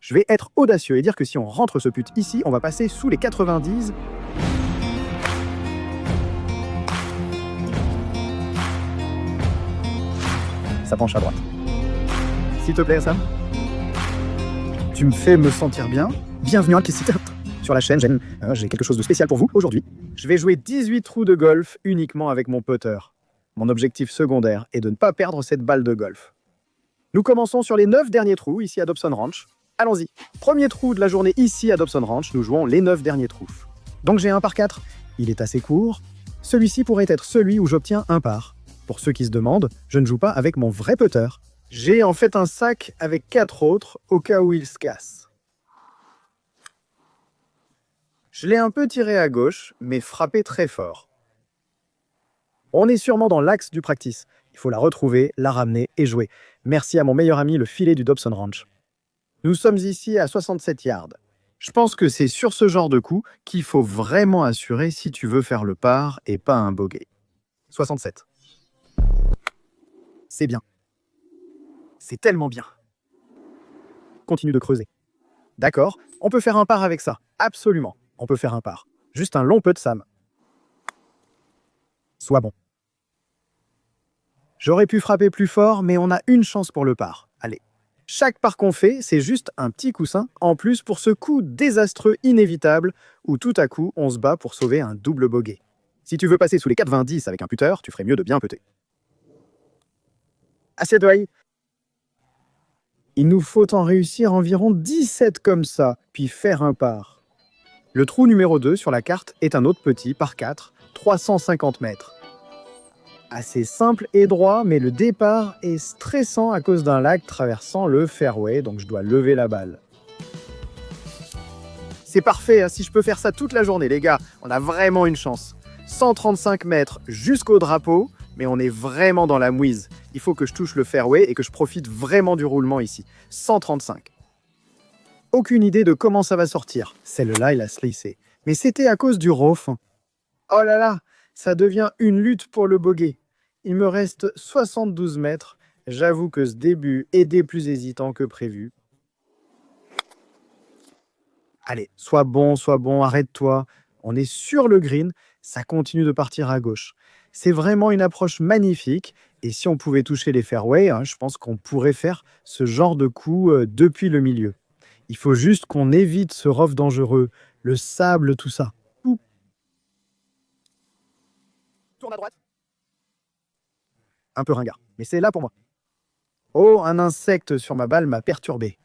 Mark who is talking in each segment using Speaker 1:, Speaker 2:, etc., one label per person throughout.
Speaker 1: Je vais être audacieux et dire que si on rentre ce put ici, on va passer sous les 90. Ça penche à droite. S'il te plaît, Sam. Tu me fais me sentir bien. Bienvenue à Kissiter. Sur la chaîne, j'ai quelque chose de spécial pour vous aujourd'hui. Je vais jouer 18 trous de golf uniquement avec mon putter. Mon objectif secondaire est de ne pas perdre cette balle de golf. Nous commençons sur les 9 derniers trous ici à Dobson Ranch. Allons-y. Premier trou de la journée ici à Dobson Ranch, nous jouons les 9 derniers trous. Donc j'ai un par 4. Il est assez court. Celui-ci pourrait être celui où j'obtiens un par. Pour ceux qui se demandent, je ne joue pas avec mon vrai putter. J'ai en fait un sac avec 4 autres au cas où il se casse. Je l'ai un peu tiré à gauche, mais frappé très fort. On est sûrement dans l'axe du practice. Il faut la retrouver, la ramener et jouer. Merci à mon meilleur ami, le filet du Dobson Ranch. Nous sommes ici à 67 yards. Je pense que c'est sur ce genre de coup qu'il faut vraiment assurer si tu veux faire le par et pas un bogey. 67. C'est bien. C'est tellement bien. Continue de creuser. D'accord, on peut faire un par avec ça. Absolument, on peut faire un par. Juste un long putt, Sam. Sois bon. J'aurais pu frapper plus fort, mais on a une chance pour le par. Allez. Chaque par qu'on fait, c'est juste un petit coussin, en plus pour ce coup désastreux inévitable, où tout à coup, on se bat pour sauver un double bogey. Si tu veux passer sous les 90 avec un putter, tu ferais mieux de bien putter. Assieds-toi. Il nous faut en réussir environ 17 comme ça, puis faire un par. Le trou numéro 2 sur la carte est un autre petit par 4, 350 mètres. Assez simple et droit, mais le départ est stressant à cause d'un lag traversant le fairway, donc je dois lever la balle. C'est parfait, hein, si je peux faire ça toute la journée, les gars, on a vraiment une chance. 135 mètres jusqu'au drapeau, mais on est vraiment dans la mouise. Il faut que je touche le fairway et que je profite vraiment du roulement ici. 135. Aucune idée de comment ça va sortir. Celle-là, il a slissé. Mais c'était à cause du rough. Oh là là, ça devient une lutte pour le bogey. Il me reste 72 mètres. J'avoue que ce début est des plus hésitants que prévu. Allez, sois bon, arrête-toi. On est sur le green, ça continue de partir à gauche. C'est vraiment une approche magnifique. Et si on pouvait toucher les fairways, je pense qu'on pourrait faire ce genre de coup depuis le milieu. Il faut juste qu'on évite ce rough dangereux, le sable, tout ça. Ouh. Tourne à droite. Un peu ringard, mais c'est là pour moi. Oh, un insecte sur ma balle m'a perturbé.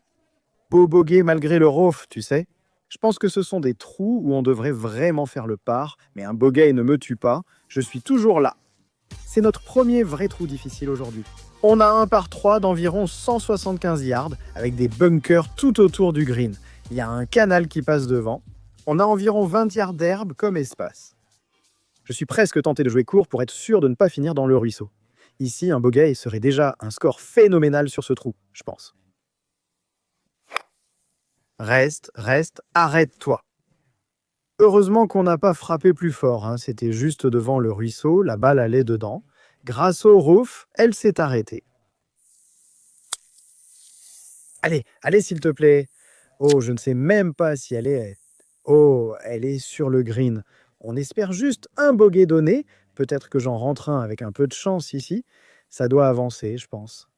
Speaker 1: Beau bogey malgré le rough, tu sais. Je pense que ce sont des trous où on devrait vraiment faire le par, mais un bogey ne me tue pas. Je suis toujours là. C'est notre premier vrai trou difficile aujourd'hui. On a un par 3 d'environ 175 yards, avec des bunkers tout autour du green. Il y a un canal qui passe devant. On a environ 20 yards d'herbe comme espace. Je suis presque tenté de jouer court pour être sûr de ne pas finir dans le ruisseau. Ici, un bogey serait déjà un score phénoménal sur ce trou, je pense. Reste, arrête-toi. Heureusement qu'on n'a pas frappé plus fort, c'était juste devant le ruisseau, la balle allait dedans. Grâce au roof, elle s'est arrêtée. Allez s'il te plaît. Oh, je ne sais même pas si elle est... Oh, elle est sur le green. On espère juste un bogey donné. Peut-être que j'en rentre un avec un peu de chance ici. Ça doit avancer, je pense.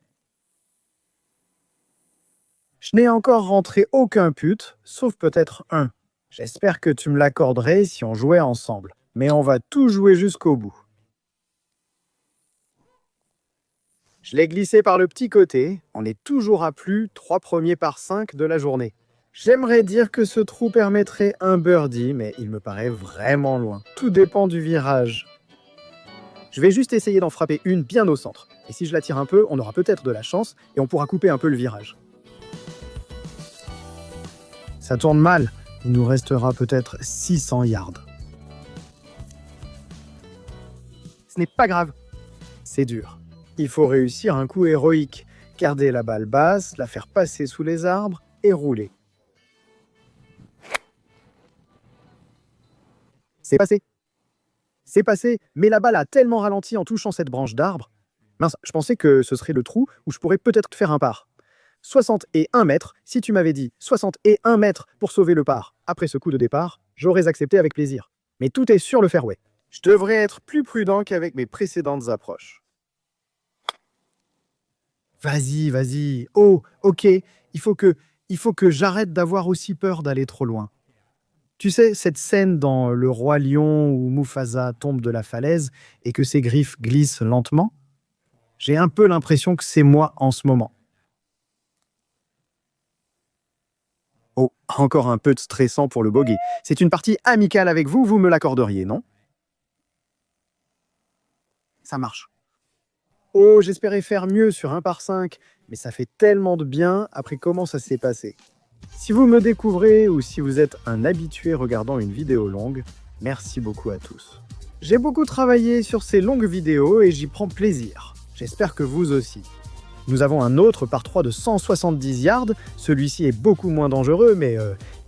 Speaker 1: Je n'ai encore rentré aucun put, sauf peut-être un. J'espère que tu me l'accorderais si on jouait ensemble. Mais on va tout jouer jusqu'au bout. Je l'ai glissé par le petit côté. On est toujours à plus 3 premiers par 5 de la journée. J'aimerais dire que ce trou permettrait un birdie, mais il me paraît vraiment loin. Tout dépend du virage. Je vais juste essayer d'en frapper une bien au centre. Et si je la tire un peu, on aura peut-être de la chance et on pourra couper un peu le virage. Ça tourne mal. Il nous restera peut-être 600 yards. Ce n'est pas grave. C'est dur. Il faut réussir un coup héroïque. Garder la balle basse, la faire passer sous les arbres et rouler. C'est passé. C'est passé, mais la balle a tellement ralenti en touchant cette branche d'arbre. Mince, je pensais que ce serait le trou où je pourrais peut-être faire un par. 61 mètres. Si tu m'avais dit 61 mètres pour sauver le par après ce coup de départ, j'aurais accepté avec plaisir. Mais tout est sur le fairway. Je devrais être plus prudent qu'avec mes précédentes approches. Vas-y, vas-y. Oh, ok. Il faut que j'arrête d'avoir aussi peur d'aller trop loin. Tu sais, cette scène dans Le Roi Lion où Mufasa tombe de la falaise et que ses griffes glissent lentement? J'ai un peu l'impression que c'est moi en ce moment. Oh, encore un peu de stressant pour le bogey. C'est une partie amicale avec vous, vous me l'accorderiez, non? Ça marche. Oh, j'espérais faire mieux sur 1 par 5, mais ça fait tellement de bien après comment ça s'est passé. Si vous me découvrez ou si vous êtes un habitué regardant une vidéo longue, merci beaucoup à tous. J'ai beaucoup travaillé sur ces longues vidéos et j'y prends plaisir. J'espère que vous aussi. Nous avons un autre par 3 de 170 yards. Celui-ci est beaucoup moins dangereux, mais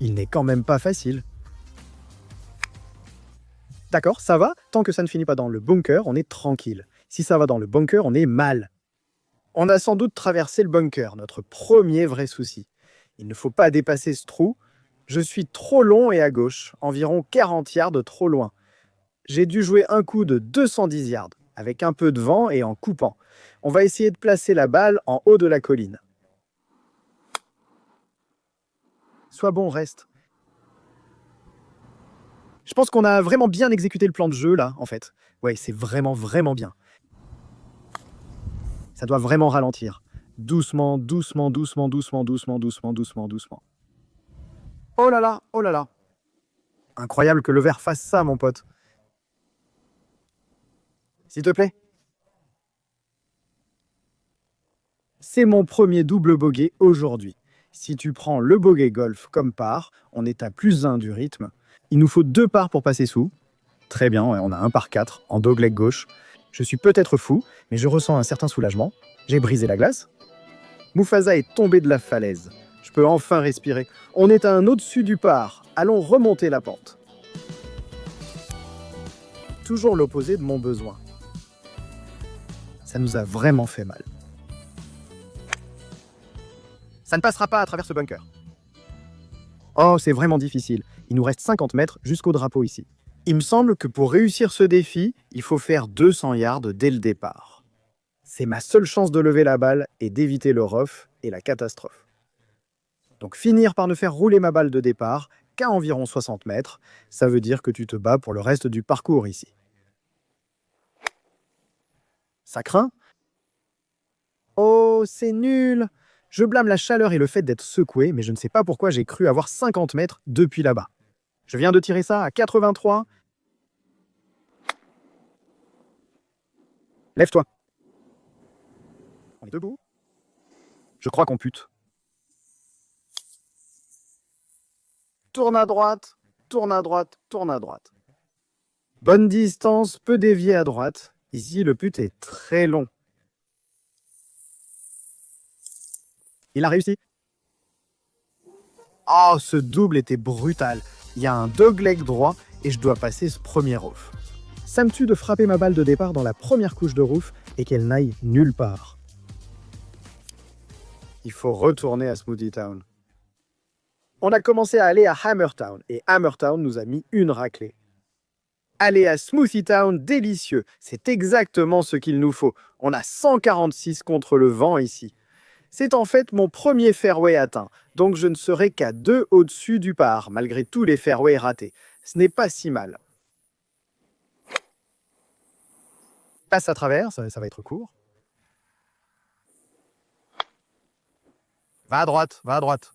Speaker 1: il n'est quand même pas facile. D'accord, ça va. Tant que ça ne finit pas dans le bunker, on est tranquille. Si ça va dans le bunker, on est mal. On a sans doute traversé le bunker, notre premier vrai souci. Il ne faut pas dépasser ce trou. Je suis trop long et à gauche, environ 40 yards trop loin. J'ai dû jouer un coup de 210 yards, avec un peu de vent et en coupant. On va essayer de placer la balle en haut de la colline. Sois bon, reste. Je pense qu'on a vraiment bien exécuté le plan de jeu, là, en fait. Ouais, c'est vraiment, vraiment bien. Ça doit vraiment ralentir. Doucement, doucement, doucement, doucement, doucement, doucement, doucement, doucement. Oh là là, oh là là. Incroyable que le verre fasse ça, mon pote. S'il te plaît. C'est mon premier double bogey aujourd'hui. Si tu prends le bogey golf comme par, on est à +1 du rythme. Il nous faut 2 parts pour passer sous. Très bien, ouais, on a 1 par 4 en dogleg gauche. Je suis peut-être fou, mais je ressens un certain soulagement. J'ai brisé la glace. Mufasa est tombé de la falaise. Je peux enfin respirer. On est à un au-dessus du par. Allons remonter la pente. Toujours l'opposé de mon besoin. Ça nous a vraiment fait mal. Ça ne passera pas à travers ce bunker. Oh, c'est vraiment difficile. Il nous reste 50 mètres jusqu'au drapeau ici. Il me semble que pour réussir ce défi, il faut faire 200 yards dès le départ. C'est ma seule chance de lever la balle et d'éviter le rough et la catastrophe. Donc finir par ne faire rouler ma balle de départ qu'à environ 60 mètres, ça veut dire que tu te bats pour le reste du parcours ici. Ça craint? Oh, c'est nul! Je blâme la chaleur et le fait d'être secoué, mais je ne sais pas pourquoi j'ai cru avoir 50 mètres depuis là-bas. Je viens de tirer ça à 83. Lève-toi. On est debout. Je crois qu'on pute. Tourne à droite, tourne à droite, tourne à droite. Bonne distance, peu dévié à droite. Ici, le put est très long. Il a réussi. Oh, ce double était brutal. Il y a un dogleg droit et je dois passer ce premier roof. Ça me tue de frapper ma balle de départ dans la première couche de roof et qu'elle n'aille nulle part. Il faut retourner à Smoothie Town. On a commencé à aller à Hammer Town et Hammer Town nous a mis une raclée. Aller à Smoothie Town, délicieux. C'est exactement ce qu'il nous faut. On a 146 contre le vent ici. C'est en fait mon premier fairway atteint, donc je ne serai qu'à 2 au-dessus du par, malgré tous les fairways ratés. Ce n'est pas si mal. Passe à travers, ça va être court. Va à droite, va à droite.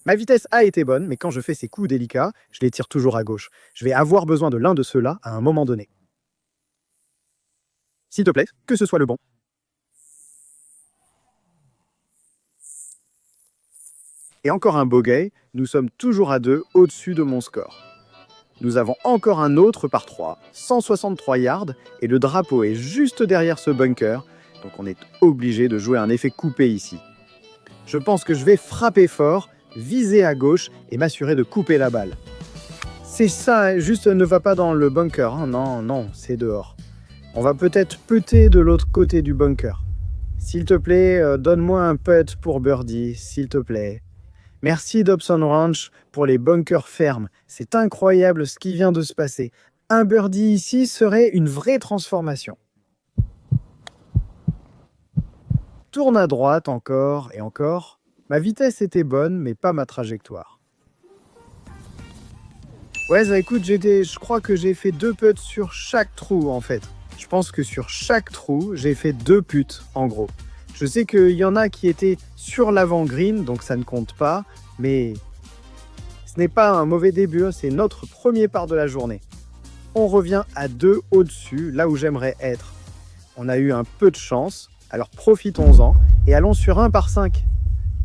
Speaker 1: Ma vitesse a été bonne, mais quand je fais ces coups délicats, je les tire toujours à gauche. Je vais avoir besoin de l'un de ceux-là à un moment donné. S'il te plaît, que ce soit le bon. Et encore un bogey, nous sommes toujours à 2 au-dessus de mon score. Nous avons encore un autre par 3, 163 yards, et le drapeau est juste derrière ce bunker, donc on est obligé de jouer un effet coupé ici. Je pense que je vais frapper fort, viser à gauche et m'assurer de couper la balle. C'est ça, juste ne va pas dans le bunker, hein. Non, non, c'est dehors. On va peut-être putter de l'autre côté du bunker. S'il te plaît, donne-moi un putt pour birdie, s'il te plaît. Merci Dobson Ranch pour les bunkers fermes. C'est incroyable ce qui vient de se passer. Un birdie ici serait une vraie transformation. Tourne à droite encore et encore. Ma vitesse était bonne, mais pas ma trajectoire. Ouais, ça, écoute, je crois que j'ai fait 2 putts sur chaque trou, en fait. Je pense que sur chaque trou, j'ai fait 2 putts, en gros. Je sais qu'il y en a qui étaient sur l'avant-green, donc ça ne compte pas, mais ce n'est pas un mauvais début, c'est notre premier part de la journée. On revient à 2 au-dessus, là où j'aimerais être. On a eu un peu de chance, alors profitons-en, et allons sur 1 par 5.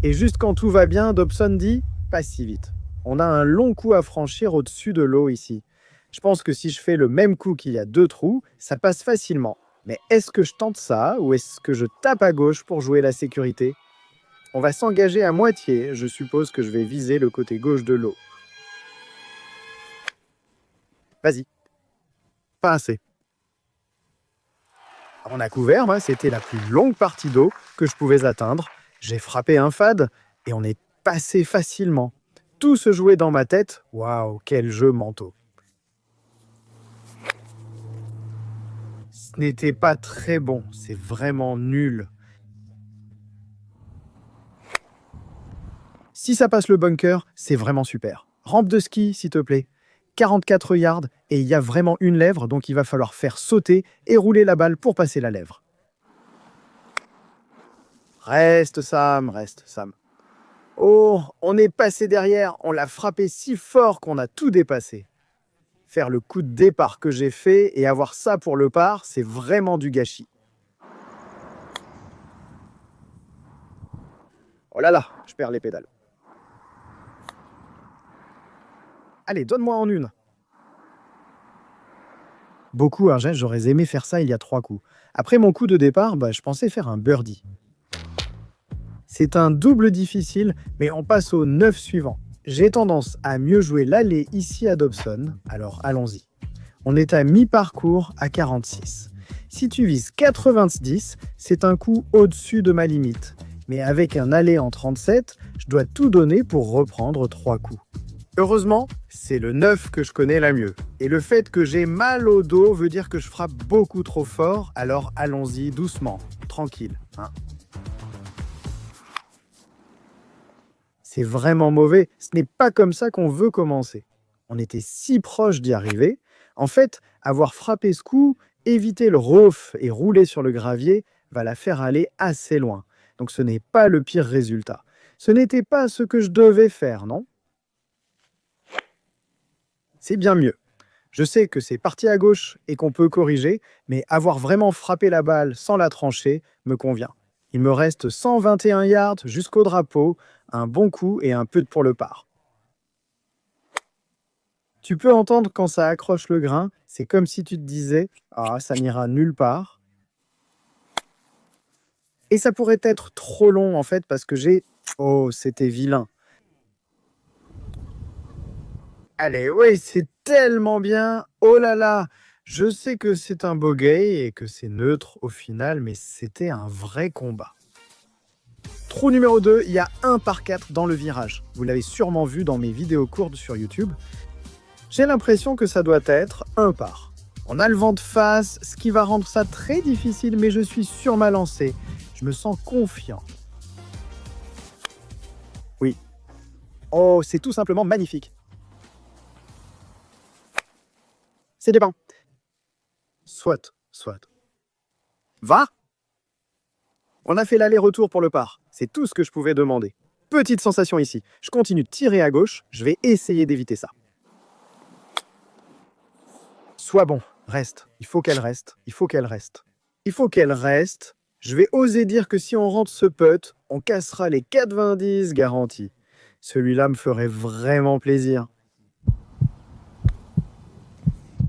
Speaker 1: Et juste quand tout va bien, Dobson dit « pas si vite ». On a un long coup à franchir au-dessus de l'eau ici. Je pense que si je fais le même coup qu'il y a 2 trous, ça passe facilement. Mais est-ce que je tente ça ou est-ce que je tape à gauche pour jouer la sécurité? On va s'engager à moitié. Je suppose que je vais viser le côté gauche de l'eau. Vas-y. Pas assez. On a couvert, c'était la plus longue partie d'eau que je pouvais atteindre. J'ai frappé un fade et on est passé facilement. Tout se jouait dans ma tête. Waouh, quel jeu manteau. Ce n'était pas très bon, c'est vraiment nul. Si ça passe le bunker, c'est vraiment super. Rampe de ski, s'il te plaît. 44 yards et il y a vraiment une lèvre, donc il va falloir faire sauter et rouler la balle pour passer la lèvre. Reste, Sam, reste, Sam. Oh, on est passé derrière, on l'a frappé si fort qu'on a tout dépassé. Faire le coup de départ que j'ai fait et avoir ça pour le par, c'est vraiment du gâchis. Oh là là, je perds les pédales. Allez, donne-moi en une. Beaucoup, j'aurais aimé faire ça il y a 3 coups. Après mon coup de départ, je pensais faire un birdie. C'est un double difficile, mais on passe au 9 suivant. J'ai tendance à mieux jouer l'allée ici à Dobson, alors allons-y. On est à mi-parcours à 46. Si tu vises 90, c'est un coup au-dessus de ma limite. Mais avec un aller en 37, je dois tout donner pour reprendre 3 coups. Heureusement, c'est le 9 que je connais la mieux. Et le fait que j'ai mal au dos veut dire que je frappe beaucoup trop fort, alors allons-y doucement, tranquille. C'est vraiment mauvais, ce n'est pas comme ça qu'on veut commencer. On était si proche d'y arriver. En fait, avoir frappé ce coup, éviter le rough et rouler sur le gravier va la faire aller assez loin. Donc ce n'est pas le pire résultat. Ce n'était pas ce que je devais faire, non? C'est bien mieux. Je sais que c'est parti à gauche et qu'on peut corriger, mais avoir vraiment frappé la balle sans la trancher me convient. Il me reste 121 yards jusqu'au drapeau, un bon coup et un putt pour le par. Tu peux entendre quand ça accroche le grain, c'est comme si tu te disais « Ah, ça n'ira nulle part ». Et ça pourrait être trop long en fait parce que j'ai... Oh, c'était vilain. Allez, oui, c'est tellement bien. Oh là là, je sais que c'est un bogey et que c'est neutre au final, mais c'était un vrai combat. Trou numéro 2, il y a 1 par 4 dans le virage. Vous l'avez sûrement vu dans mes vidéos courtes sur YouTube. J'ai l'impression que ça doit être 1 par. On a le vent de face, ce qui va rendre ça très difficile, mais je suis sur ma lancée. Je me sens confiant. Oui. Oh, c'est tout simplement magnifique. C'est des bains. Soit. Va! On a fait l'aller-retour pour le par. C'est tout ce que je pouvais demander. Petite sensation ici. Je continue de tirer à gauche. Je vais essayer d'éviter ça. Sois bon. Reste. Il faut qu'elle reste. Il faut qu'elle reste. Il faut qu'elle reste. Je vais oser dire que si on rentre ce putt, on cassera les 90 garantis. Celui-là me ferait vraiment plaisir.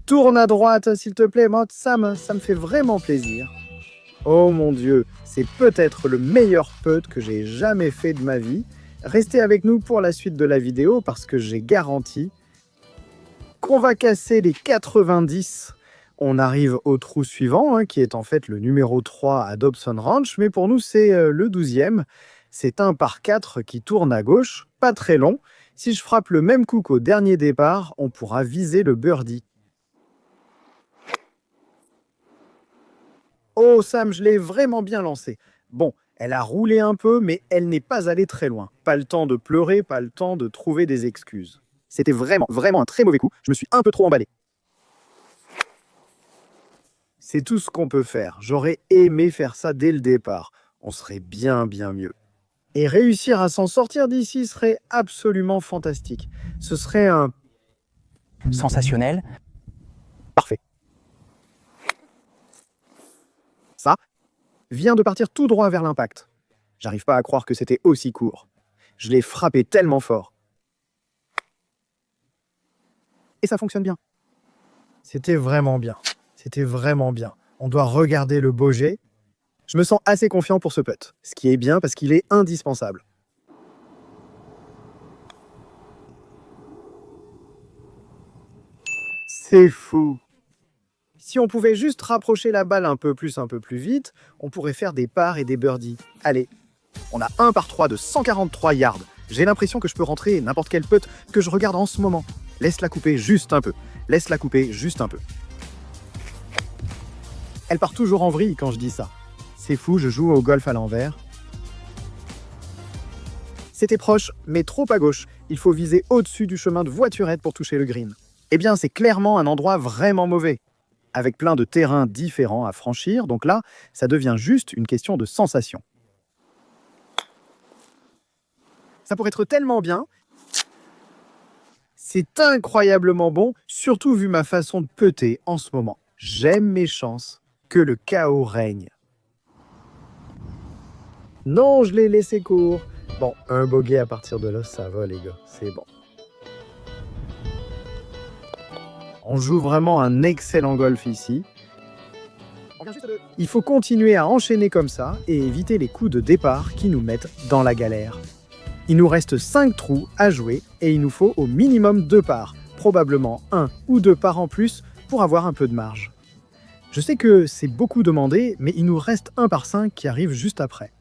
Speaker 1: Tourne à droite, s'il te plaît, Sam, ça me fait vraiment plaisir. Oh mon Dieu, c'est peut-être le meilleur putt que j'ai jamais fait de ma vie. Restez avec nous pour la suite de la vidéo parce que j'ai garanti qu'on va casser les 90. On arrive au trou suivant, hein, qui est en fait le numéro 3 à Dobson Ranch, mais pour nous, c'est le 12e. C'est un par 4 qui tourne à gauche, pas très long. Si je frappe le même coup qu'au dernier départ, on pourra viser le birdie. Oh Sam, je l'ai vraiment bien lancé. Bon, elle a roulé un peu, mais elle n'est pas allée très loin. Pas le temps de pleurer, pas le temps de trouver des excuses. C'était vraiment un très mauvais coup. Je me suis un peu trop emballé. C'est tout ce qu'on peut faire. J'aurais aimé faire ça dès le départ. On serait bien mieux. Et réussir à s'en sortir d'ici serait absolument fantastique. Ce serait un...
Speaker 2: Sensationnel.
Speaker 1: Parfait. Ça vient de partir tout droit vers l'impact. J'arrive pas à croire que c'était aussi court. Je l'ai frappé tellement fort. Et ça fonctionne bien. C'était vraiment bien. C'était vraiment bien. On doit regarder le beau jet. Je me sens assez confiant pour ce putt, ce qui est bien parce qu'il est indispensable. C'est fou. Si on pouvait juste rapprocher la balle un peu plus vite, on pourrait faire des pars et des birdies. Allez, on a un par 3 de 143 yards. J'ai l'impression que je peux rentrer n'importe quel putt que je regarde en ce moment. Laisse-la couper juste un peu. Laisse-la couper juste un peu. Elle part toujours en vrille quand je dis ça. C'est fou, je joue au golf à l'envers. C'était proche, mais trop à gauche. Il faut viser au-dessus du chemin de voiturette pour toucher le green. Eh bien, c'est clairement un endroit vraiment mauvais, avec plein de terrains différents à franchir. Donc là, ça devient juste une question de sensation. Ça pourrait être tellement bien. C'est incroyablement bon, surtout vu ma façon de putter en ce moment. J'aime mes chances. Que le chaos règne. Non, je l'ai laissé court. Bon, un bogey à partir de là, ça va les gars, c'est bon. On joue vraiment un excellent golf ici. Il faut continuer à enchaîner comme ça et éviter les coups de départ qui nous mettent dans la galère. Il nous reste 5 trous à jouer et il nous faut au minimum 2 parts, probablement 1 ou 2 parts en plus pour avoir un peu de marge. Je sais que c'est beaucoup demandé, mais il nous reste 1 par 5 qui arrive juste après.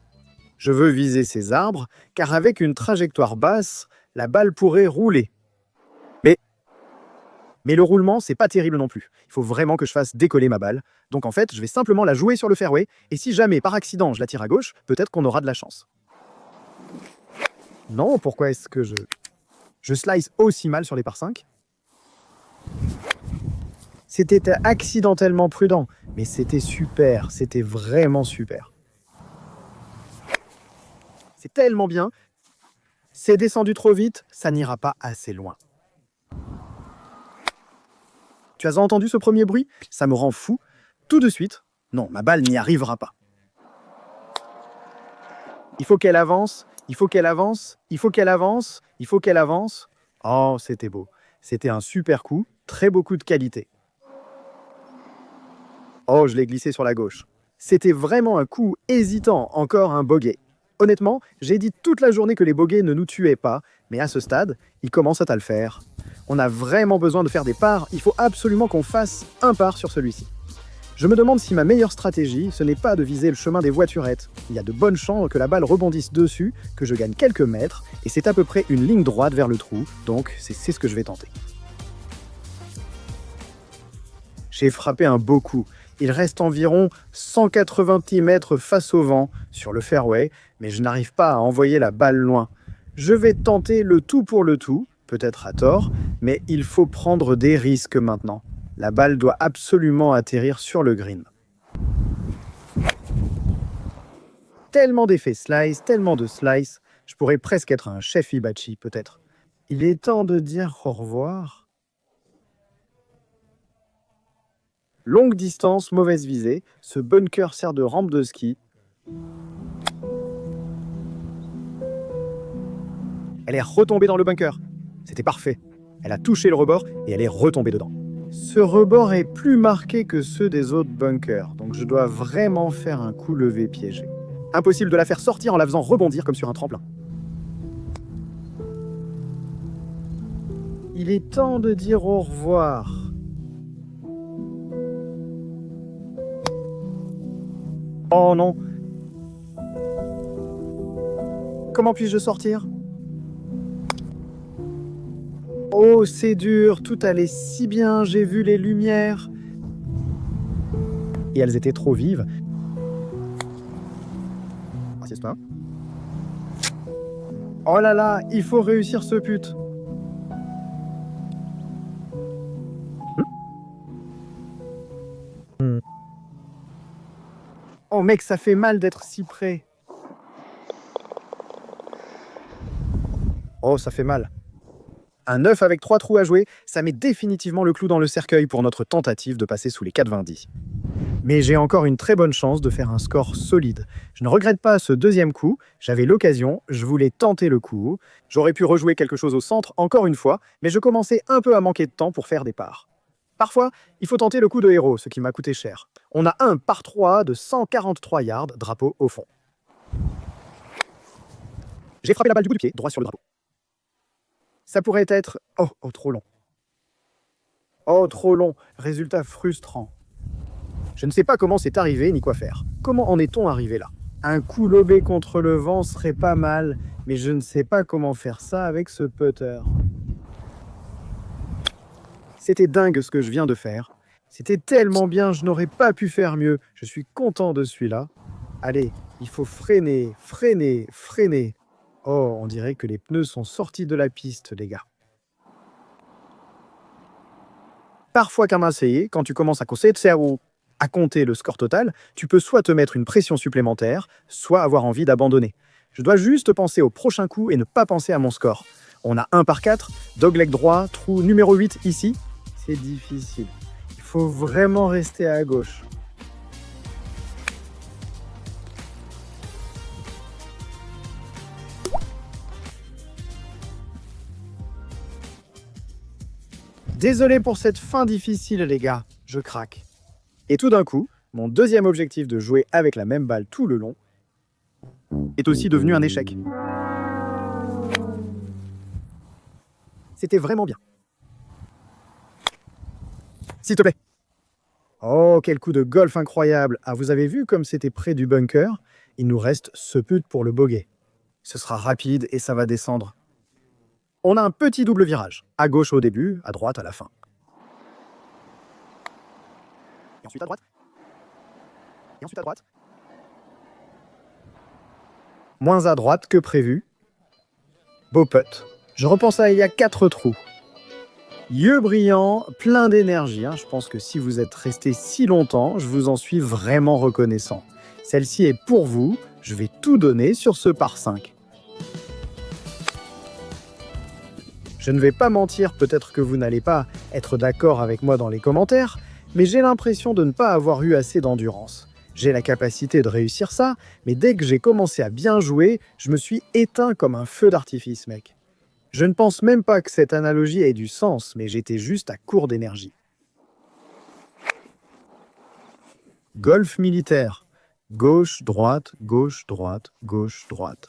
Speaker 1: Je veux viser ces arbres, car avec une trajectoire basse, la balle pourrait rouler. Mais le roulement, c'est pas terrible non plus. Il faut vraiment que je fasse décoller ma balle. Donc en fait, je vais simplement la jouer sur le fairway, et si jamais, par accident, je la tire à gauche, peut-être qu'on aura de la chance. Non, pourquoi est-ce que je slice aussi mal sur les par 5 ? C'était accidentellement prudent, mais c'était super, c'était vraiment super. C'est tellement bien. C'est descendu trop vite, ça n'ira pas assez loin. Tu as entendu ce premier bruit ? Ça me rend fou. Tout de suite, non, ma balle n'y arrivera pas. Il faut qu'elle avance, il faut qu'elle avance, il faut qu'elle avance, il faut qu'elle avance. Oh, c'était beau. C'était un super coup, très beau coup de qualité. Oh, je l'ai glissé sur la gauche. C'était vraiment un coup hésitant, encore un bogey. Honnêtement, j'ai dit toute la journée que les bogeys ne nous tuaient pas, mais à ce stade, ils commencent à le faire. On a vraiment besoin de faire des parts, il faut absolument qu'on fasse un par sur celui-ci. Je me demande si ma meilleure stratégie, ce n'est pas de viser le chemin des voiturettes. Il y a de bonnes chances que la balle rebondisse dessus, que je gagne quelques mètres, et c'est à peu près une ligne droite vers le trou, donc c'est ce que je vais tenter. J'ai frappé un beau coup. Il reste environ 190 mètres face au vent sur le fairway, mais je n'arrive pas à envoyer la balle loin. Je vais tenter le tout pour le tout, peut-être à tort, mais il faut prendre des risques maintenant. La balle doit absolument atterrir sur le green. Tellement d'effets slice, tellement de slice, je pourrais presque être un chef Hibachi, peut-être. Il est temps de dire au revoir. Longue distance, mauvaise visée, ce bunker sert de rampe de ski. Elle est retombée dans le bunker. C'était parfait. Elle a touché le rebord et elle est retombée dedans. Ce rebord est plus marqué que ceux des autres bunkers, donc je dois vraiment faire un coup levé piégé. Impossible de la faire sortir en la faisant rebondir comme sur un tremplin. Il est temps de dire au revoir. Oh non. Comment puis-je sortir? Oh, c'est dur, tout allait si bien, j'ai vu les lumières. Et elles étaient trop vives. Assieds-toi. Oh là là, il faut réussir ce pute. Oh mec, ça fait mal d'être si près. Oh, ça fait mal. Un œuf avec 3 trous à jouer, ça met définitivement le clou dans le cercueil pour notre tentative de passer sous les 90. Mais j'ai encore une très bonne chance de faire un score solide. Je ne regrette pas ce deuxième coup, j'avais l'occasion, je voulais tenter le coup. J'aurais pu rejouer quelque chose au centre encore une fois, mais je commençais un peu à manquer de temps pour faire des parts. Parfois, il faut tenter le coup de héros, ce qui m'a coûté cher. On a un par 3 de 143 yards, drapeau au fond. J'ai frappé la balle du bout du pied, droit sur le drapeau. Ça pourrait être... Oh, trop long. Oh, trop long. Résultat frustrant. Je ne sais pas comment c'est arrivé ni quoi faire. Comment en est-on arrivé là? Un coup lobé contre le vent serait pas mal, mais je ne sais pas comment faire ça avec ce putter. C'était dingue ce que je viens de faire. C'était tellement bien, je n'aurais pas pu faire mieux. Je suis content de celui-là. Allez, il faut freiner, freiner, freiner. Oh, on dirait que les pneus sont sortis de la piste, les gars. Parfois, comme essayé, quand tu commences à causer ou à compter le score total, tu peux soit te mettre une pression supplémentaire, soit avoir envie d'abandonner. Je dois juste penser au prochain coup et ne pas penser à mon score. On a 1 par 4, dogleg droit, trou numéro 8 ici. C'est difficile. Il faut vraiment rester à gauche. Désolé pour cette fin difficile, les gars. Je craque. Et tout d'un coup, mon deuxième objectif de jouer avec la même balle tout le long est aussi devenu un échec. C'était vraiment bien. S'il te plaît. Oh, quel coup de golf incroyable. Ah, vous avez vu comme c'était près du bunker? Il nous reste ce putt pour le bogey. Ce sera rapide et ça va descendre. On a un petit double virage. À gauche au début, à droite à la fin. Et ensuite à droite. Et ensuite à droite. Moins à droite que prévu. Beau putt. Je repense à il y a 4 trous. Yeux brillants, plein d'énergie. Je pense que si vous êtes resté si longtemps, je vous en suis vraiment reconnaissant. Celle-ci est pour vous. Je vais tout donner sur ce par 5. Je ne vais pas mentir, peut-être que vous n'allez pas être d'accord avec moi dans les commentaires, mais j'ai l'impression de ne pas avoir eu assez d'endurance. J'ai la capacité de réussir ça, mais dès que j'ai commencé à bien jouer, je me suis éteint comme un feu d'artifice, mec. Je ne pense même pas que cette analogie ait du sens, mais j'étais juste à court d'énergie. Golf militaire. Gauche, droite, gauche, droite, gauche, droite.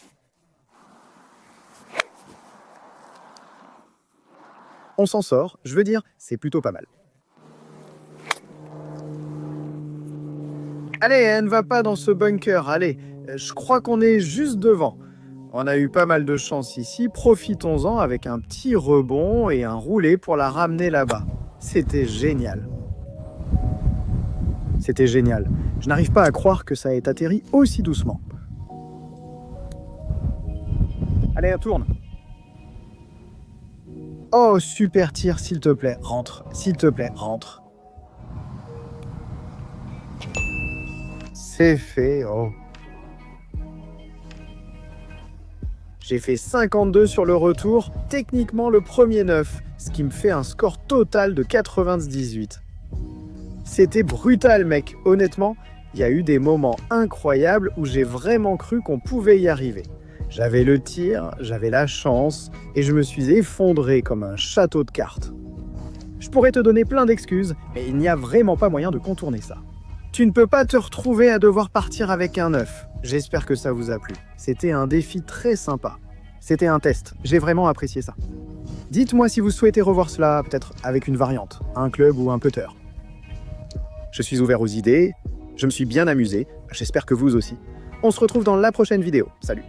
Speaker 1: On s'en sort, je veux dire, c'est plutôt pas mal. Allez, elle ne va pas dans ce bunker, allez, je crois qu'on est juste devant. On a eu pas mal de chance ici, profitons-en avec un petit rebond et un roulé pour la ramener là-bas. C'était génial. C'était génial. Je n'arrive pas à croire que ça ait atterri aussi doucement. Allez, tourne. Oh, super tir, s'il te plaît, rentre. S'il te plaît, rentre. C'est fait, oh. J'ai fait 52 sur le retour, techniquement le premier 9, ce qui me fait un score total de 98. C'était brutal, mec. Honnêtement, il y a eu des moments incroyables où j'ai vraiment cru qu'on pouvait y arriver. J'avais le tir, j'avais la chance, et je me suis effondré comme un château de cartes. Je pourrais te donner plein d'excuses, mais il n'y a vraiment pas moyen de contourner ça. Tu ne peux pas te retrouver à devoir partir avec un 9. J'espère que ça vous a plu. C'était un défi très sympa. C'était un test, j'ai vraiment apprécié ça. Dites-moi si vous souhaitez revoir cela, peut-être avec une variante, un club ou un putter. Je suis ouvert aux idées, je me suis bien amusé, J'espère que vous aussi. On se retrouve dans la prochaine vidéo. Salut!